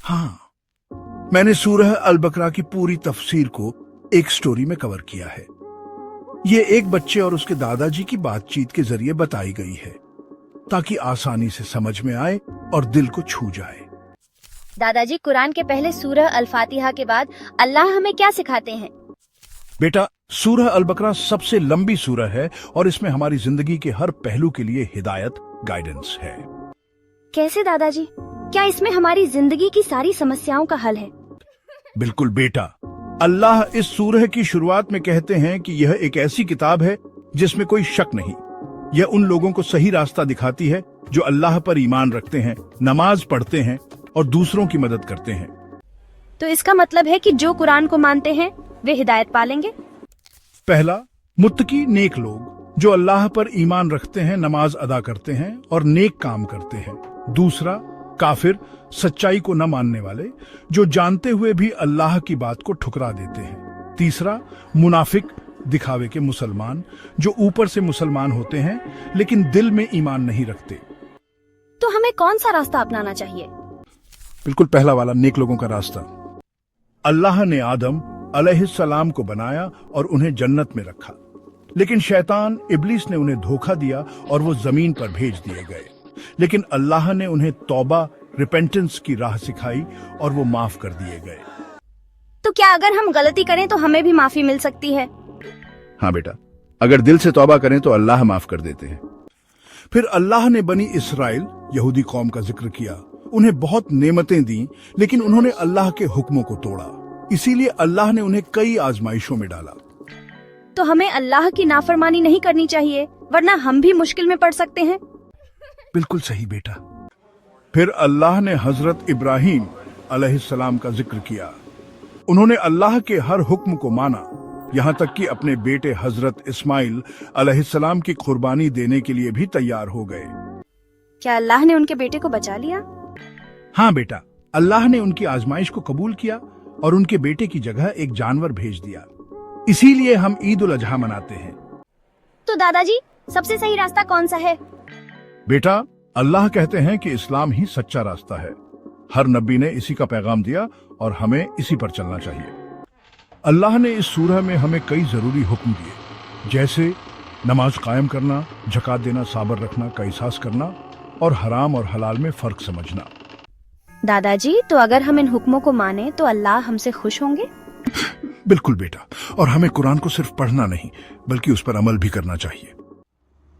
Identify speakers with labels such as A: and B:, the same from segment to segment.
A: हाँ, मैंने सूरह अल बकरा की पूरी तफसीर को एक स्टोरी में कवर किया है। ये एक बच्चे और उसके दादाजी की बातचीत के जरिए बताई गई है, ताकि आसानी से समझ में आए और दिल को छू जाए।
B: दादाजी, कुरान के पहले सूरह अल फातिहा के बाद अल्लाह हमें क्या सिखाते हैं?
A: बेटा, सूरह अल बकरा सबसे लंबी सूरह है और इसमें हमारी जिंदगी के हर पहलू के लिए हिदायत, गाइडेंस है।
B: कैसे दादाजी? क्या इसमें हमारी जिंदगी की सारी समस्याओं का हल है?
A: बिल्कुल बेटा, अल्लाह इस सूरह की शुरुआत में कहते हैं कि यह एक ऐसी किताब है जिसमें कोई शक नहीं। यह उन लोगों को सही रास्ता दिखाती है जो अल्लाह पर ईमान रखते हैं, नमाज पढ़ते हैं और दूसरों की मदद करते हैं।
B: तो इसका मतलब है कि जो कुरान को मानते हैं वे हिदायत पालेंगे।
A: पहला, मुत्तकी नेक लोग जो अल्लाह पर ईमान रखते हैं, नमाज अदा करते हैं और नेक काम करते हैं। दूसरा, काफिर, सच्चाई को न मानने वाले जो जानते हुए भी अल्लाह की बात को ठुकरा देते हैं। तीसरा, मुनाफिक, दिखावे के मुसलमान जो ऊपर से मुसलमान होते हैं लेकिन दिल में ईमान नहीं रखते।
B: तो हमें कौन सा रास्ता अपनाना चाहिए?
A: बिल्कुल पहला वाला, नेक लोगों का रास्ता। अल्लाह ने आदम अलैहिस्सलाम को बनाया और उन्हें जन्नत में रखा, लेकिन शैतान इब्लिस ने उन्हें धोखा दिया और वो जमीन पर भेज दिए गए। लेकिन अल्लाह ने उन्हें तौबा, रिपेंटेंस की राह सिखाई और वो माफ कर दिए गए।
B: तो क्या अगर हम गलती करें तो हमें भी माफी मिल सकती है?
A: हाँ बेटा, अगर दिल से तौबा करें तो अल्लाह माफ कर देते हैं। फिर अल्लाह ने बनी इसराइल, यहूदी कौम का जिक्र किया। उन्हें बहुत नेमतें दी, लेकिन उन्होंने अल्लाह के हुक्मों को तोड़ा। इसीलिए अल्लाह ने उन्हें कई आजमाइशों में डाला।
B: तो हमें अल्लाह की नाफरमानी नहीं करनी चाहिए, वरना हम भी मुश्किल में पड़ सकते हैं।
A: बिल्कुल सही बेटा। फिर अल्लाह ने हजरत इब्राहिम अलैहिस्सलाम का जिक्र किया। उन्होंने अल्लाह के हर हुक्म को माना, यहाँ तक कि अपने बेटे हजरत इस्माइल अलैहिस्सलाम की कुर्बानी देने के लिए भी तैयार हो गए।
B: क्या अल्लाह ने उनके बेटे को बचा लिया?
A: हाँ बेटा, अल्लाह ने उनकी आजमाइश को कबूल किया और उनके बेटे की जगह एक जानवर भेज दिया। इसीलिए हम ईद उल अजहा मनाते हैं।
B: तो दादाजी, सबसे सही रास्ता कौन सा है?
A: बेटा, अल्लाह कहते हैं कि इस्लाम ही सच्चा रास्ता है। हर नबी ने इसी का पैगाम दिया और हमें इसी पर चलना चाहिए। अल्लाह ने इस सूरह में हमें कई जरूरी हुक्म दिए, जैसे नमाज कायम करना, ज़कात देना, साबर रखना का एहसास करना और हराम और हलाल में फर्क समझना।
B: दादाजी, तो अगर हम इन हुक्मों को माने तो अल्लाह हमसे खुश होंगे?
A: बिल्कुल बेटा, और हमें कुरान को सिर्फ पढ़ना नहीं बल्कि उस पर अमल भी करना चाहिए।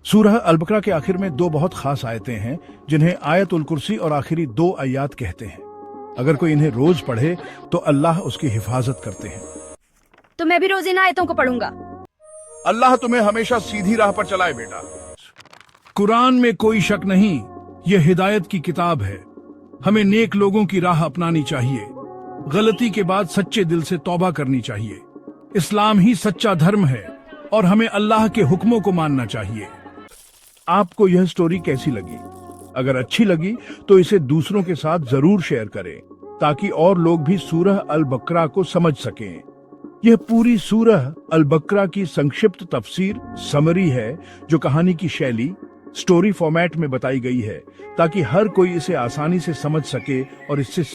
A: सूरह अल बकरा के आखिर में दो बहुत खास आयतें हैं जिन्हें आयतुल कुर्सी और आखिरी दो आयात कहते हैं। अगर कोई इन्हें रोज पढ़े तो अल्लाह उसकी हिफाजत करते हैं।
B: तो मैं भी रोज इन आयतों को पढ़ूंगा।
A: अल्लाह तुम्हें हमेशा सीधी राह पर चलाए बेटा। कुरान में कोई शक नहीं, यह हिदायत की किताब है। हमें नेक लोगों की राह अपनानी चाहिए, गलती के बाद सच्चे दिल से तौबा करनी चाहिए। इस्लाम ही सच्चा धर्म है और हमें अल्लाह के हुक्मों को मानना चाहिए। आपको यह स्टोरी कैसी लगी? अगर अच्छी लगी तो इसे दूसरों के साथ जरूर शेयर करें, ताकि और लोग भी सूरह अल बकरा को समझ सकें। यह पूरी सूरह अल बकरा की संक्षिप्त तफसीर, समरी है जो कहानी की शैली, स्टोरी फॉर्मेट में बताई गई है, ताकि हर कोई इसे आसानी से समझ सके और इससे